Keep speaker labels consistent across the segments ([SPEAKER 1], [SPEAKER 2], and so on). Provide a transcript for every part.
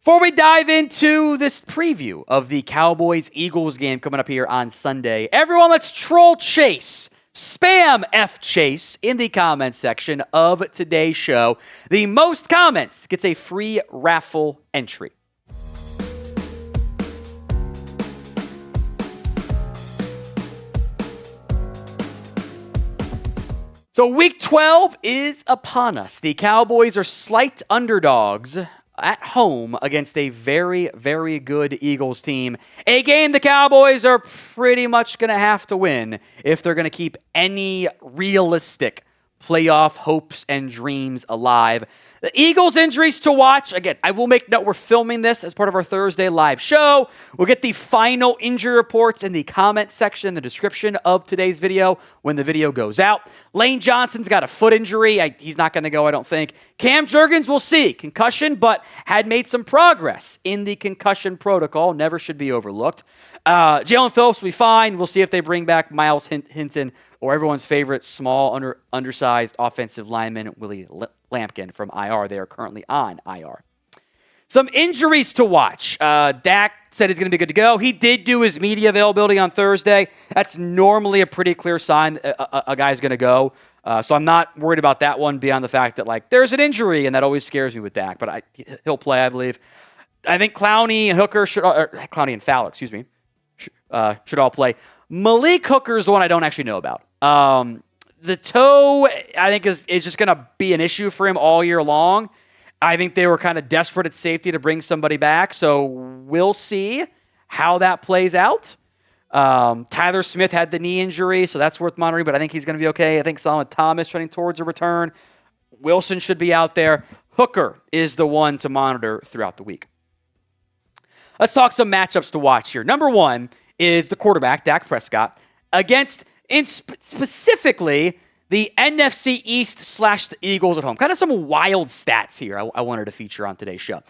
[SPEAKER 1] Before we dive into this preview of the Cowboys-Eagles game coming up here on Sunday, everyone, let's troll Chase. Spam F Chase in the comments section of today's show. The most comments gets a free raffle entry. So week 12 is upon us. The Cowboys are slight underdogs at home against a very, very good Eagles team. A game the Cowboys are pretty much going to have to win if they're going to keep any realistic playoff hopes and dreams alive. The Eagles injuries to watch. Again, I will make note we're filming this as part of our Thursday live show. We'll get the final injury reports in the comment section, the description of today's video when the video goes out. Lane Johnson's got a foot injury. He's not going to go, I don't think. Cam Jurgens, we'll see. Concussion, but had made some progress in the concussion protocol. Never should be overlooked. Jalen Phillips will be fine. We'll see if they bring back Miles Hinton or everyone's favorite small, undersized offensive lineman, Willie Lampkin from IR. They are currently on IR. Some injuries to watch. Dak said he's going to be good to go. He did do his media availability on Thursday. That's normally a pretty clear sign a guy's going to go. So I'm not worried about that one beyond the fact that, there's an injury, and that always scares me with Dak. But he'll play, I believe. I think Clowney and Hooker Clowney and Fowler, should all play. Malik Hooker is the one I don't actually know about. The toe, I think, is just going to be an issue for him all year long. I think they were kind of desperate at safety to bring somebody back, so we'll see how that plays out. Tyler Smith had the knee injury, so that's worth monitoring, but I think he's going to be okay. I think Solomon Thomas trending towards a return. Wilson should be out there. Hooker is the one to monitor throughout the week. Let's talk some matchups to watch here. Number one is the quarterback, Dak Prescott, against specifically the NFC East / the Eagles at home. Kind of some wild stats here I wanted to feature on today's show.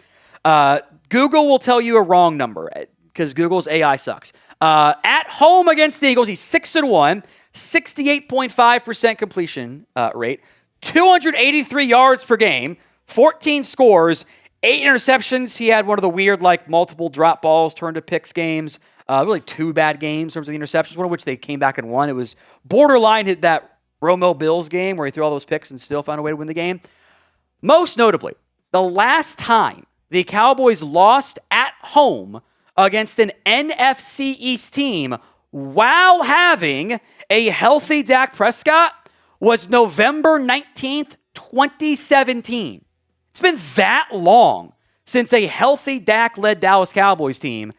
[SPEAKER 1] Google will tell you a wrong number because Google's AI sucks. At home against the Eagles, he's 6-1, 68.5% completion rate, 283 yards per game, 14 scores, 8 interceptions. He had one of the weird, multiple drop balls turned to picks games. Really two bad games in terms of the interceptions, one of which they came back and won. It was borderline hit that Romo Bills game where he threw all those picks and still found a way to win the game. Most notably, the last time the Cowboys lost at home against an NFC East team while having a healthy Dak Prescott was November 19th, 2017. It's been that long since a healthy Dak-led Dallas Cowboys team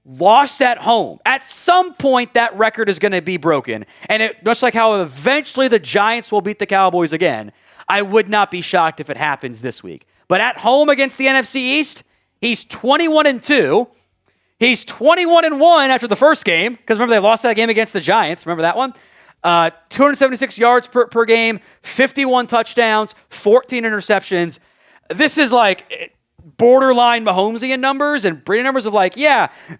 [SPEAKER 1] lost at home. At some point, that record is going to be broken. And much like how eventually the Giants will beat the Cowboys again, I would not be shocked if it happens this week. But at home against the NFC East, he's 21-2. He's 21-1 after the first game, because remember, they lost that game against the Giants. Remember that one? 276 yards per game, 51 touchdowns, 14 interceptions. This is borderline Mahomesian numbers and Brady numbers of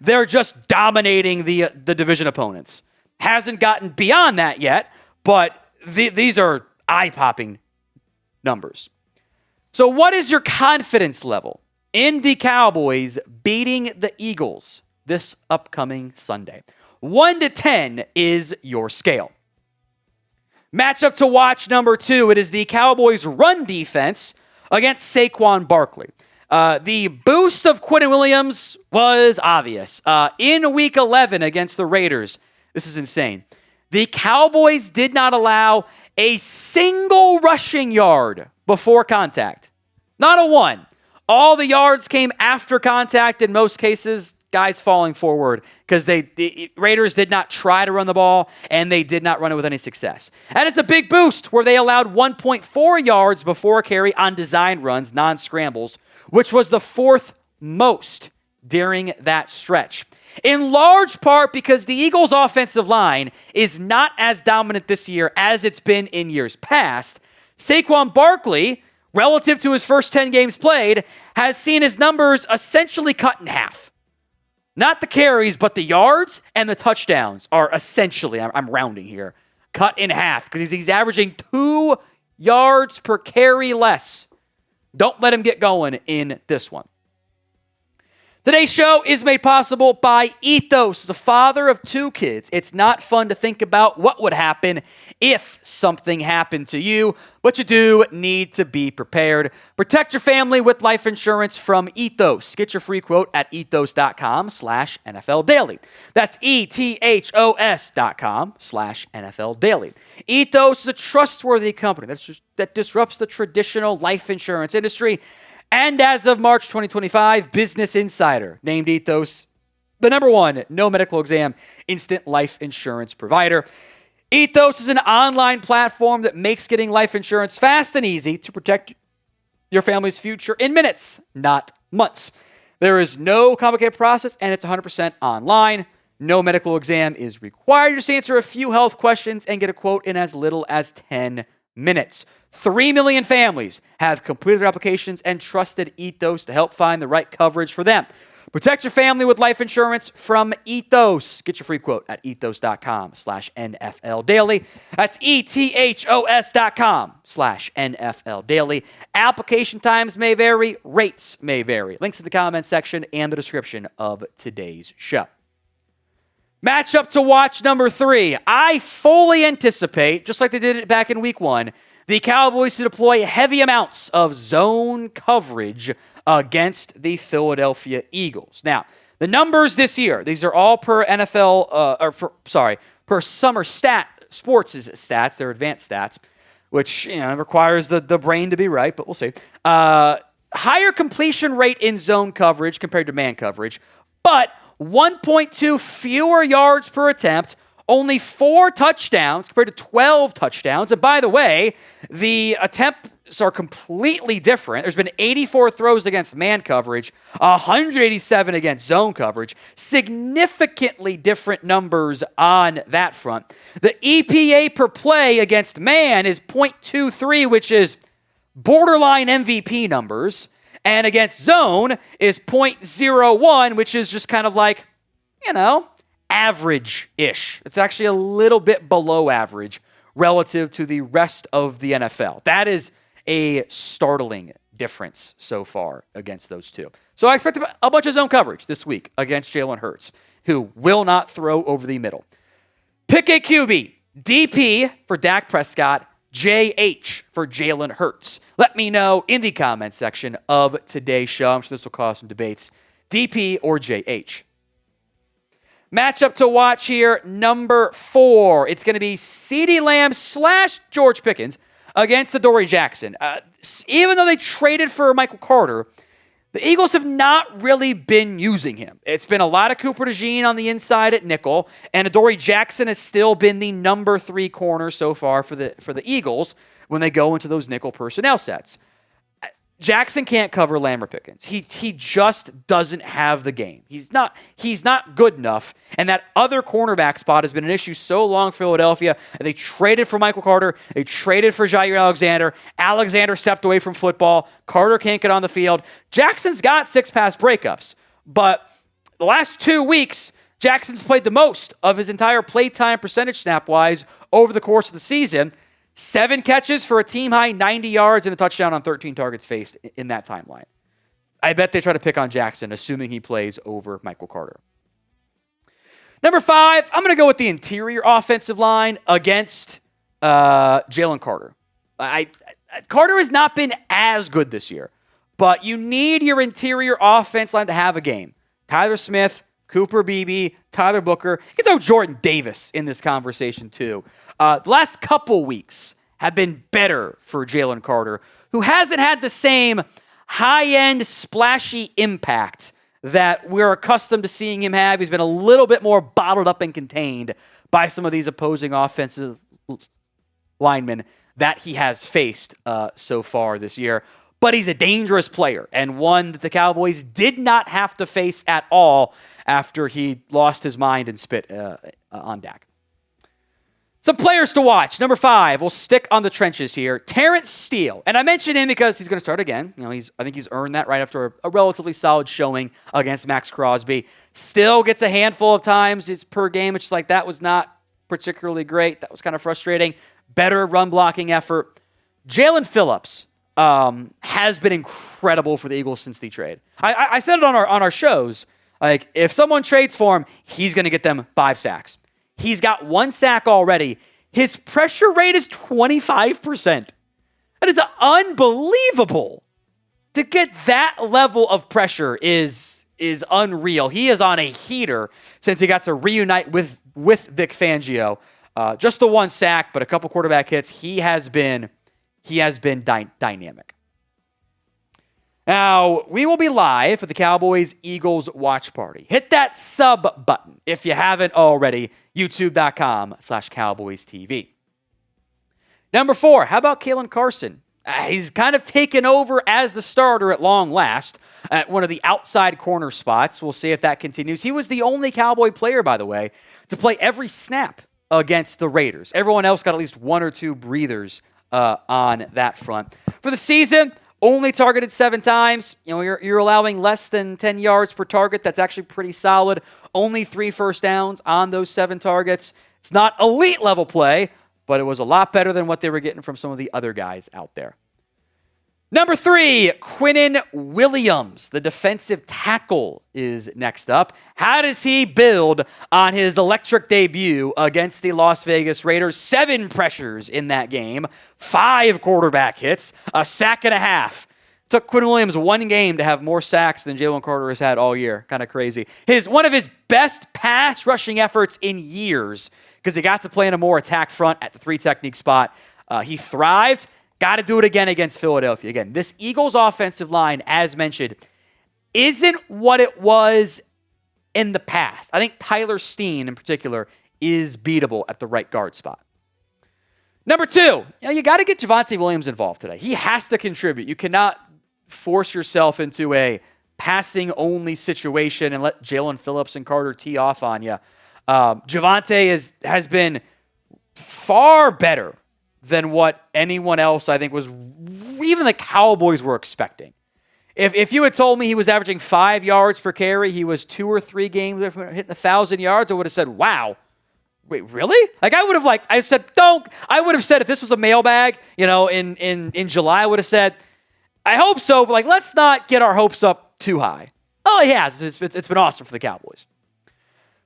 [SPEAKER 1] they're just dominating the division opponents. Hasn't gotten beyond that yet, but these are eye-popping numbers. So what is your confidence level in the Cowboys beating the Eagles this upcoming Sunday? 1 to 10 is your scale. Matchup to watch number 2, it is the Cowboys' run defense against Saquon Barkley. The boost of Quentin Williams was obvious. In Week 11 against the Raiders, this is insane. The Cowboys did not allow a single rushing yard before contact. Not a one. All the yards came after contact, in most cases, guys falling forward, because the Raiders did not try to run the ball, and they did not run it with any success. And it's a big boost where they allowed 1.4 yards before carry on design runs, non-scrambles, which was the 4th most during that stretch. In large part because the Eagles' offensive line is not as dominant this year as it's been in years past. Saquon Barkley, relative to his first 10 games played, has seen his numbers essentially cut in half. Not the carries, but the yards and the touchdowns are essentially, I'm rounding here, cut in half because he's averaging 2 yards per carry less. Don't let him get going in this one. Today's show is made possible by Ethos. As a father of 2 kids, it's not fun to think about what would happen if something happened to you, but you do need to be prepared. Protect your family with life insurance from Ethos. Get your free quote at ethos.com/NFL Daily. That's ETHOS.com/NFL Daily. Ethos is a trustworthy company that disrupts the traditional life insurance industry. And as of March 2025, Business Insider named Ethos the #1 no medical exam instant life insurance provider. Ethos is an online platform that makes getting life insurance fast and easy to protect your family's future in minutes, not months. There is no complicated process, and it's 100% online. No medical exam is required. Just answer a few health questions and get a quote in as little as 10 minutes. 3 million families have completed their applications and trusted Ethos to help find the right coverage for them. Protect your family with life insurance from Ethos. Get your free quote at ethos.com/NFL Daily. That's ETHOS.com/NFL Daily. Application times may vary, rates may vary. Links in the comments section and the description of today's show. Matchup to watch number 3. I fully anticipate, just like they did it back in week 1, the Cowboys to deploy heavy amounts of zone coverage against the Philadelphia Eagles. Now, the numbers this year, these are all per per Summer Sports' stats, their advanced stats, which requires the brain to be right, but we'll see. Higher completion rate in zone coverage compared to man coverage, but 1.2 fewer yards per attempt, only 4 touchdowns compared to 12 touchdowns. And by the way, the attempts are completely different. There's been 84 throws against man coverage, 187 against zone coverage. Significantly different numbers on that front. The EPA per play against man is 0.23, which is borderline MVP numbers. And against zone is 0.01, which is just kind of like, average-ish. It's actually a little bit below average relative to the rest of the NFL. That is a startling difference so far against those two. So I expect a bunch of zone coverage this week against Jalen Hurts, who will not throw over the middle. Pick a QB. DP for Dak Prescott. JH for Jalen Hurts. Let me know in the comments section of today's show. I'm sure this will cause some debates. DP or JH. Matchup to watch here, number 4. It's going to be CeeDee Lamb / George Pickens against Adoree Jackson. Even though they traded for Michael Carter, the Eagles have not really been using him. It's been a lot of Cooper DeJean on the inside at nickel, and Adoree Jackson has still been the number 3 corner so far for the Eagles when they go into those nickel personnel sets. Jackson can't cover Lamb or Pickens. He just doesn't have the game. He's not good enough, and that other cornerback spot has been an issue so long for Philadelphia. They traded for Michael Carter. They traded for Jair Alexander. Alexander stepped away from football. Carter can't get on the field. Jackson's got 6 pass breakups, but the last 2 weeks, Jackson's played the most of his entire playtime percentage snap-wise over the course of the season. 7 catches for a team-high 90 yards and a touchdown on 13 targets faced in that timeline. I bet they try to pick on Jackson, assuming he plays over Michael Carter. Number 5, I'm going to go with the interior offensive line against Jalen Carter. Carter has not been as good this year, but you need your interior offense line to have a game. Tyler Smith, Cooper Beebe, Tyler Booker. You can throw Jordan Davis in this conversation too. The last couple weeks have been better for Jalen Carter, who hasn't had the same high-end, splashy impact that we're accustomed to seeing him have. He's been a little bit more bottled up and contained by some of these opposing offensive linemen that he has faced so far this year. But he's a dangerous player, and one that the Cowboys did not have to face at all after he lost his mind and spit on Dak. Some players to watch. Number 5, we'll stick on the trenches here. Terrence Steele. And I mentioned him because he's going to start again. I think he's earned that right after a relatively solid showing against Max Crosby. Still gets a handful of times per game. It's just like that was not particularly great. That was kind of frustrating. Better run blocking effort. Jalen Phillips. has been incredible for the Eagles since the trade. I said it on our shows. Like, if someone trades for him, he's going to get them 5 sacks. He's got 1 sack already. His pressure rate is 25%. That is unbelievable. To get that level of pressure is unreal. He is on a heater since he got to reunite with Vic Fangio. Just the 1 sack, but a couple quarterback hits. He has been dynamic. Now, we will be live for the Cowboys-Eagles watch party. Hit that sub button if you haven't already. YouTube.com/CowboysTV. Number 4, how about Kalen Carson? He's kind of taken over as the starter at long last at one of the outside corner spots. We'll see if that continues. He was the only Cowboy player, by the way, to play every snap against the Raiders. Everyone else got at least 1 or 2 breathers on that front. For the season, only targeted 7 times. You know, you're allowing less than 10 yards per target. That's actually pretty solid. Only 3 first downs on those 7 targets. It's not elite level play, but it was a lot better than what they were getting from some of the other guys out there. Number 3, Quinnen Williams, the defensive tackle, is next up. How does he build on his electric debut against the Las Vegas Raiders? 7 pressures in that game, 5 quarterback hits, a sack and a half. Took Quinnen Williams 1 game to have more sacks than Jalen Carter has had all year. Kind of crazy. One of his best pass rushing efforts in years, because he got to play in a more attack front at the 3 technique spot. He thrived. Got to do it again against Philadelphia. Again, this Eagles offensive line, as mentioned, isn't what it was in the past. I think Tyler Steen, in particular, is beatable at the right guard spot. Number 2, you got to get Javonte Williams involved today. He has to contribute. You cannot force yourself into a passing-only situation and let Jalen Phillips and Carter tee off on you. Javonte has been far better than what anyone else, I think, was even the Cowboys were expecting. If you had told me he was averaging 5 yards per carry, he was 2 or 3 games from hitting 1,000 yards, I would have said, wow. Wait, really? Like, I would have said if this was a mailbag, in July, I would have said, I hope so, but let's not get our hopes up too high. Oh, he has. It's been awesome for the Cowboys.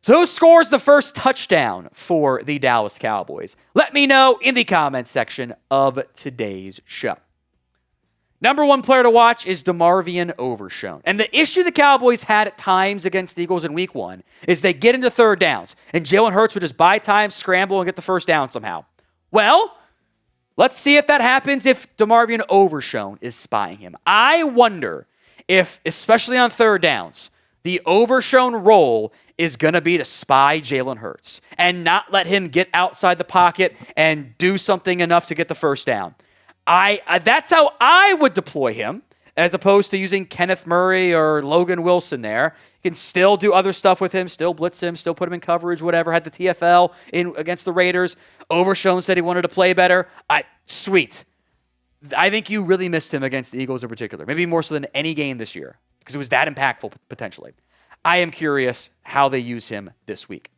[SPEAKER 1] So who scores the first touchdown for the Dallas Cowboys? Let me know in the comments section of today's show. Number 1 player to watch is DeMarvion Overshown. And the issue the Cowboys had at times against the Eagles in week 1 is they get into 3rd downs, and Jalen Hurts would just buy time, scramble, and get the first down somehow. Well, let's see if that happens if DeMarvion Overshown is spying him. I wonder if, especially on 3rd downs, the Overshown role is going to be to spy Jalen Hurts and not let him get outside the pocket and do something enough to get the first down. That's how I would deploy him, as opposed to using Kenneth Murray or Logan Wilson there. You can still do other stuff with him, still blitz him, still put him in coverage, whatever. Had the TFL in against the Raiders. Overshown said he wanted to play better. Sweet. I think you really missed him against the Eagles in particular, maybe more so than any game this year, because it was that impactful potentially. I am curious how they use him this week.